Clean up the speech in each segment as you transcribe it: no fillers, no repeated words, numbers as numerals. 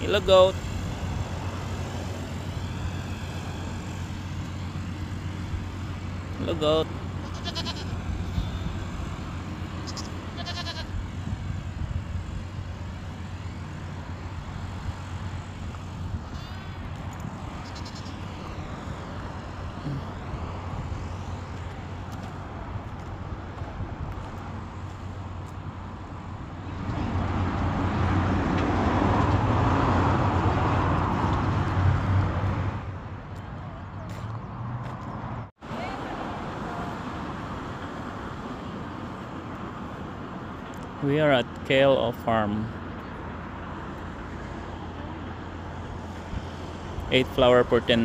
Hello goat. Hello goat. We are at KLO Farm. 8 flower for $10.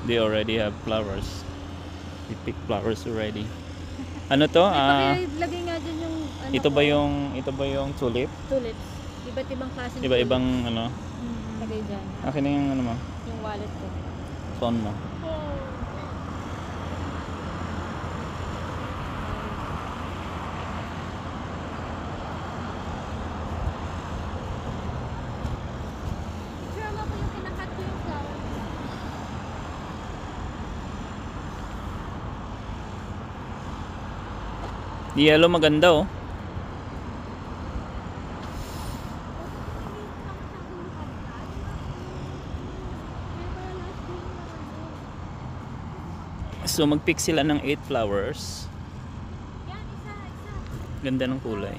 They already have flowers. They pick flowers already. Ano to? Lagay nga dyan yung ano ito ba yung tulip? Tulips. Iba't ibang klase ng Iba-ibang ano? Lagay dyan. Akin na yung ano mo? Yung wallet ko. Phone mo. Yellow maganda oh. So mag-pick sila ng 8 flowers. Ganda ng kulay.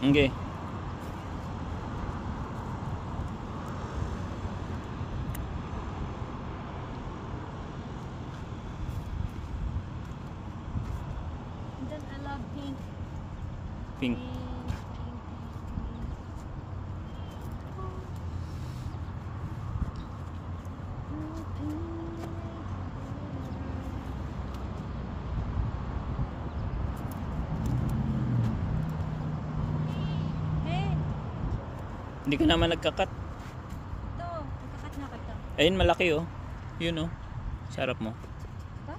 Okay. Pink. Hindi ka naman nagkakat. Ito, nagkakat na kita. Ayun malaki oh. Yun oh. Sarap mo. Ito?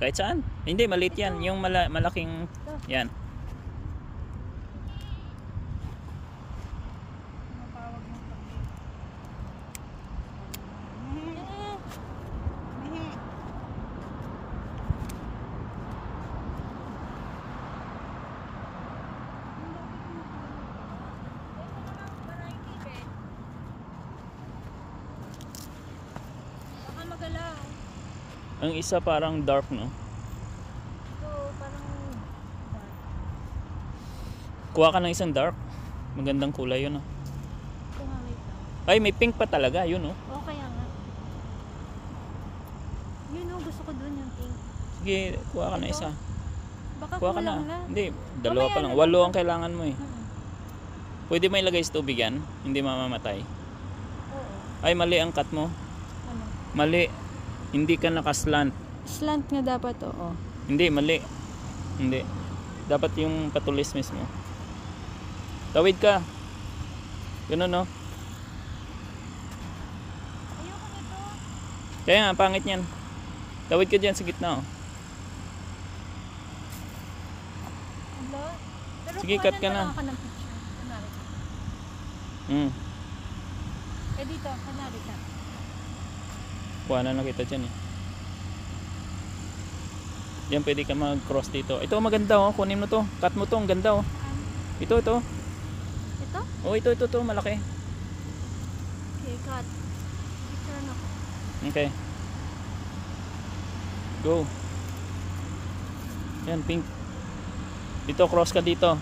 Kahit saan. Hindi, maliit yan. Yung malaking yan. Ang isa parang dark no? Ito parang dark. Kuha ka ng isang dark. Magandang kulay yun oh. Ito nga may ito. Ay may pink pa talaga yun oh. Oo kaya nga. Yun oh, gusto ko dun yung pink. Sige, kuha ka na isa. Baka Kuha ka na. Hindi, dalawa pa lang. 8 ang kailangan mo eh. Pwede mo ilagay sa tubig yan. Hindi mamamatay. Oo. Ay mali ang cut mo. Ano? Mali. Hindi ka nakaslant. Slant nga dapat oo. Hindi, mali. Hindi. Dapat yung patulis mismo. Tawid ka. Ganun no? Ayoko nito. Kaya nga, pangit yan. Tawid ka dyan sa gitna oh. Hello? Pero Sige, cut ka na. Ka ng picture. Kunwari ka. Dito, kunwari ka. Kuha na kita dyan eh. Yan, pwede ka mag-cross dito. Ito, maganda oh. Kunin mo to. Cut mo to. Ang ganda oh. Ito. Ito? Oh, ito. Malaki. Okay, cut. Picture na ko. Okay. Go. Yan, pink. Dito, cross ka dito.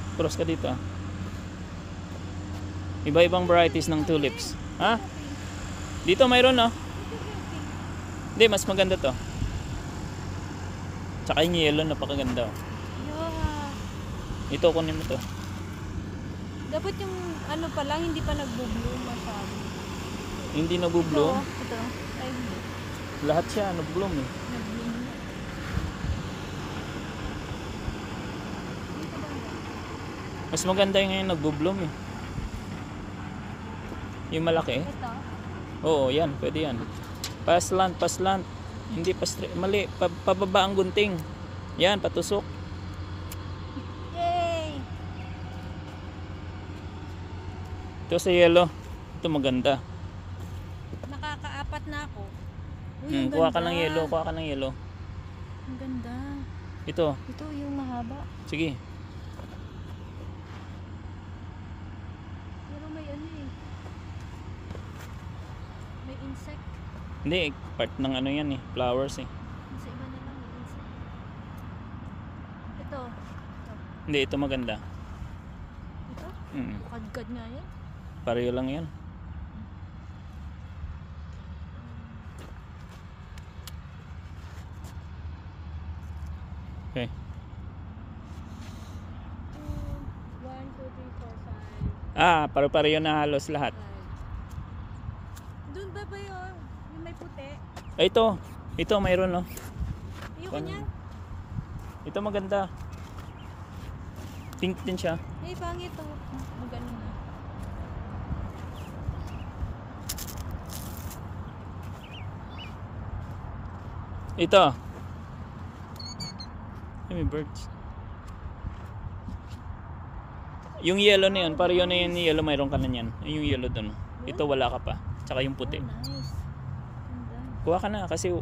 Iba-ibang varieties ng tulips. Ha? Dito mayroon no? Hindi, mas maganda to. Tsaka yung yellow, napakaganda. Yeah. Ito, kunin mo to. Dapat yung ano pa lang, hindi pa nagbo-bloom masyado. Hindi nagbo-bloom? Ito. Ay, hindi. Lahat siya, nag-bloom eh. Nag-bloom na. Mas maganda yung ngayon nagbo-bloom eh. Yung malaki. Ito? Oo, yan, pwede yan. Paslant. Hindi pa straight, mali, pababa ang gunting. Yan, patusok. Ito sa yellow. Ito maganda. Nakakaapat na ako. Uy, ang Kuha ka ganda. ng yellow, kuha ka ng yellow. Ang ganda. Ito. Ito yung mahaba. Sige. Pero may ano eh. May insect. Hindi, part ng ano yan eh. Flowers eh. Sa iba na lang may insect. Ito. Hindi, ito maganda. Ito? Mm. Kadkad nga yan. Pareho lang yan. Okay. 1, 2, 3, 4, 5. Pare-pareho na halos lahat. Doon ba yun? Yung may puti? Ay, ito. Ito, mayroon no. Ayoko niyan. Ito maganda. Pink din siya. Ay, pangit to. Magano na. Ito. Ay, may birds. Yung yellow na yun, pareho na yun yellow, mayroon ka na yan. Yung yellow doon. Ito wala ka pa. Tsaka yung puti. Oh, nice. Ganda. Kuha ka na kasi 1,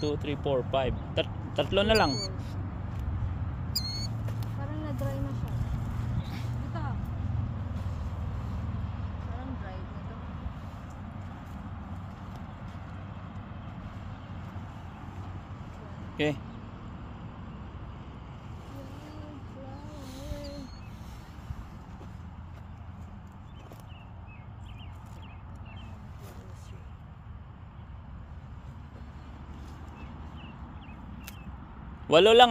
2, 3, 4, 5. Tatlo na lang. Parang na-dry na siya. Dito. Parang dried na to. Okay. Flower. Walo lang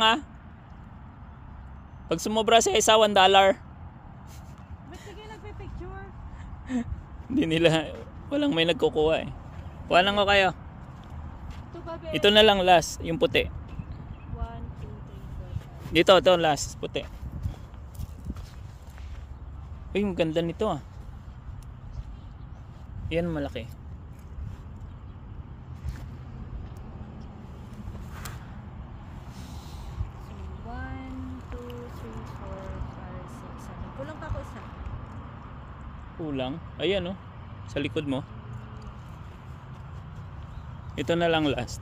Pag sumobra sa isa, $1. Ba't sige nagpipicture? Hindi nila, walang may nagkukuha eh. Kuha lang ko kayo. Ito ba, be? Ito na lang last, yung puti. 1, 2, 3, 4, 5. Dito, ito last, puti. Uy, ang ganda nito Yan malaki. So, 1, 2, 3, 4, 5, 6, 7. Kulang pa ako isa. Kulang. Ayan sa likod mo. Ito na lang last.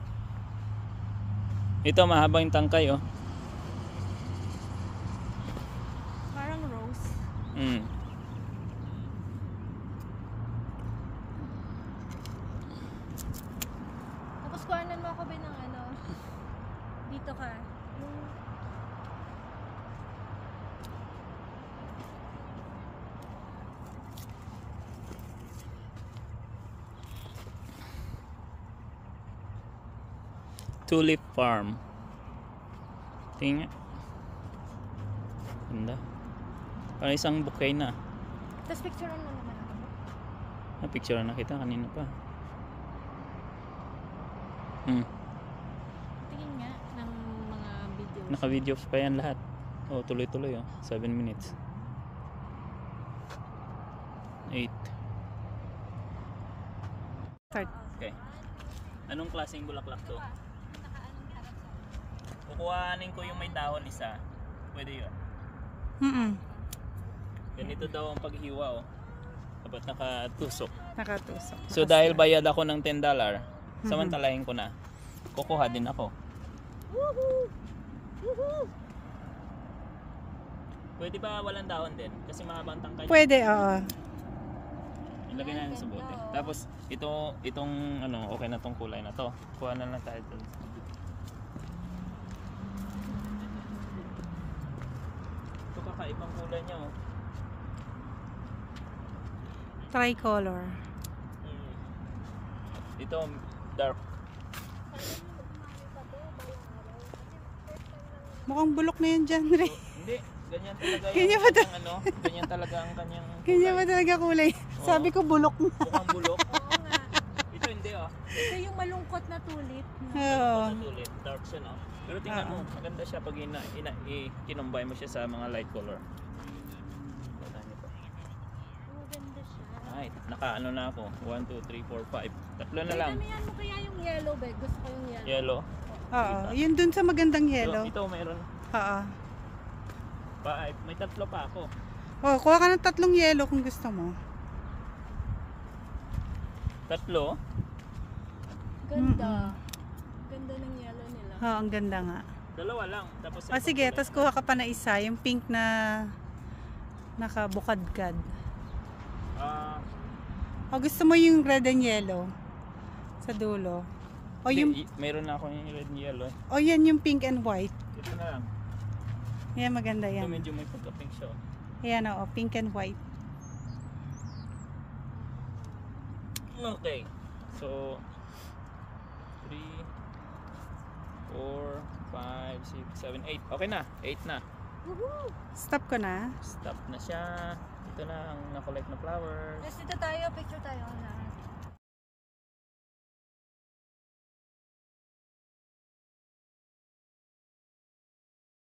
Ito mahabang yung tangkay Parang rose. Tapos kuhanan mo ako ba ng ano? Dito ka. Yung... Tulip Farm. Tingnan. Ganda. Parang isang bouquet na. Tapos picturean mo naman ako. Picture na kita kanina pa. Tingin nga ng mga videos. Naka-video pa yan lahat. Tuloy-tuloy 7 minutes. 8. Start. Okay. Anong klaseng bulaklak to? Kukuhanin ko yung may dahon isa. Pwede yun. Ganito daw ang paghiwa Dapat nakatusok. Nakatusok. So dahil bayad ako ng $10, samantalahin ko na. Kukuha din ako. Woohoo! Woohoo! Pwede ba walang dahon din? Kasi mahabang tangkay. Pwede, oo. Ilagay na lang sa bote. Tapos itong okay na tong kulay na to. Kuha na lang tayo dun. Ito kakaibang kulay niya Tricolor. Ito dark. Mukhang bulok na yan dyan, Ray. Hindi, ganyan talaga Ganyan yung ba kanyang ganyan talaga ang kanyang Kanya ba talaga kulay? Sabi ko bulok na. mukhang bulok. Oo nga. Ito hindi Ito yung malungkot na tulip. Oo. Ulit, dark siya Pero tingnan mo, maganda siya pag kinumbay mo siya sa mga light color. Maganda siya. Ay, naka na ako. 1, 2, 3, 4, 5. Tatlo na lang. Damihan mo kaya yung yellow, be. Gusto ko yung yellow. Yellow. Oo. Yun dun sa magandang yellow. Ito mayroon. Oo. May tatlo pa ako. Oh, kuha ka ng 3 yellow kung gusto mo. Tatlo. Ganda. Ganda ng yellow nila. Ang ganda nga. Dalawa lang. Tapos O sige, tapos kuha ka pa na isa. Yung pink na nakabukadkad. Ah, O gusto mo yung red and yellow? Sa dulo. O yung, mayroon na ako yung red and yellow. o yan yung pink and white. Ito na lang. Yan, maganda Ito yan. medyo may pagka-pink siya. Ayan o, pink and white. Okay. So, 3, 4, 5, 6, 7, 8. Okay na. 8 na. Woohoo! Stop ko na. Stop na siya. Ito na ang na-collect na flowers. Tapos dito tayo, picture tayo na.